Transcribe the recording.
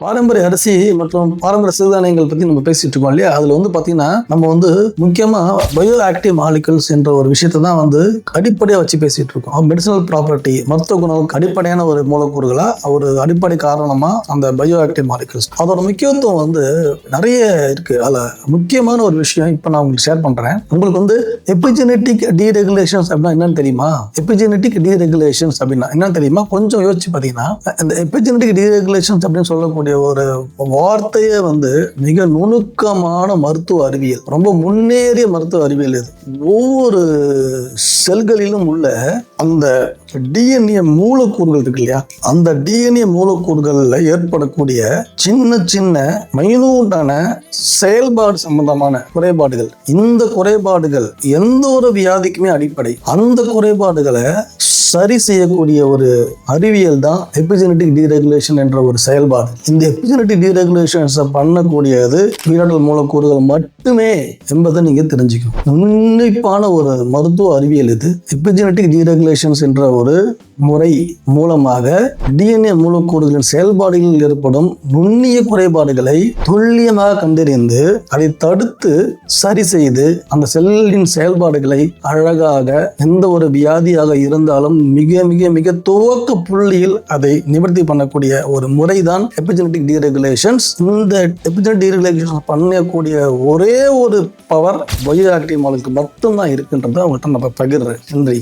பாரம்பரிய அரிசி மற்றும் பாரம்பரிய சிறுதானியங்கள் பற்றி நம்ம பேசிட்டு இருக்கோம் இல்லையா. அதில் பார்த்தீங்கன்னா நம்ம முக்கியமாக பயோ ஆக்டிவ் மாலிகல்ஸ் என்ற ஒரு விஷயத்தை தான் அடிப்படையாக வச்சு பேசிட்டு இருக்கோம். மெடிசனல் ப்ராப்பர்ட்டி, மருத்துவ குணங்களுக்கு அடிப்படையான ஒரு மூலக்கூறுகளாக ஒரு அடிப்படை காரணமாக அந்த பயோ ஆக்டிவ் மாலிகல்ஸ் அதோட முக்கியத்துவம் நிறைய இருக்கு. அதில் முக்கியமான ஒரு விஷயம் இப்போ நான் உங்களுக்கு ஷேர் பண்ணுறேன். உங்களுக்கு எபிஜெனெட்டிக் டீரெகுலேஷன்ஸ் அப்படின்னா என்னன்னு தெரியுமா? எபிஜெனெட்டிக் டீரெகுலேஷன்ஸ் அப்படின்னா என்னன்னு தெரியுமா? கொஞ்சம் யோசிச்சு பார்த்தீங்கன்னா இந்த எபிஜெனெட்டிக் டீரெகுலேஷன்ஸ் அப்படின்னு சொல்லக்கூடிய ஒரு வார்த்தையே மிக நுணுக்கமான மருத்துவ அறிவியல், ரொம்ப முன்னேறிய மருத்துவ அறிவியல். இது ஒவ்வொரு செல்களிலும் உள்ள அந்த டிஎன்ஏ மூலக்கூறுகள் இருக்கு இல்லையா, அந்த டிஎன்ஏ மூலக்கூறுகள்ல ஏற்படக்கூடிய சின்ன சின்ன மைனூட்டான செயல்பாடு சம்பந்தமான குறைபாடுகள், இந்த குறைபாடுகள் எந்த ஒரு வியாதிக்குமே அடிப்படை. அந்த குறைபாடுகளை சரி செய்யக்கூடிய ஒரு அறிவியல் தான் எபிஜெனெட்டிக் டீரெகுலேஷன் என்ற ஒரு செயல்பாடு. இந்த எபிஜெனெட்டிக் டீரெகுலேஷன்ஸை பண்ணக்கூடியது உயிராற்றல் மூலக்கூறுகள் மட்டுமே என்பதை நீங்க தெரிஞ்சுக்கணும். உன்னிப்பான ஒரு மருத்துவ அறிவியல் இது. எபிஜெனெட்டிக் டீரெகுலேஷன்ஸ் என்ற ஒரு முறை மூலமாக டிஎன்ஏ மூலக்கூறுகளின் செயல்பாடுகளில் ஏற்படும் நுண்ணிய குறைபாடுகளை துல்லியமாக கண்டறிந்து அதை தடுத்து சரி செய்து அந்த செல்லின் செயல்பாடுகளை அழகாக எந்த ஒரு வியாதியாக இருந்தாலும் மிக மிக மிக துவக்க புள்ளியில் அதை நிவர்த்தி பண்ணக்கூடிய ஒரு முறைதான் எபிஜெனெட்டிக் டீரெகுலேஷன்ஸ். இந்த எபிஜெனெட்டிக் டீரெகுலேஷன் பண்ணக்கூடிய ஒரே ஒரு பவர் பயோ ஆக்டிவ் மாலிகுல் மட்டும்தான் இருக்குன்றதை அவங்கள்ட்ட நம்ம பகிர்றேன். நன்றி.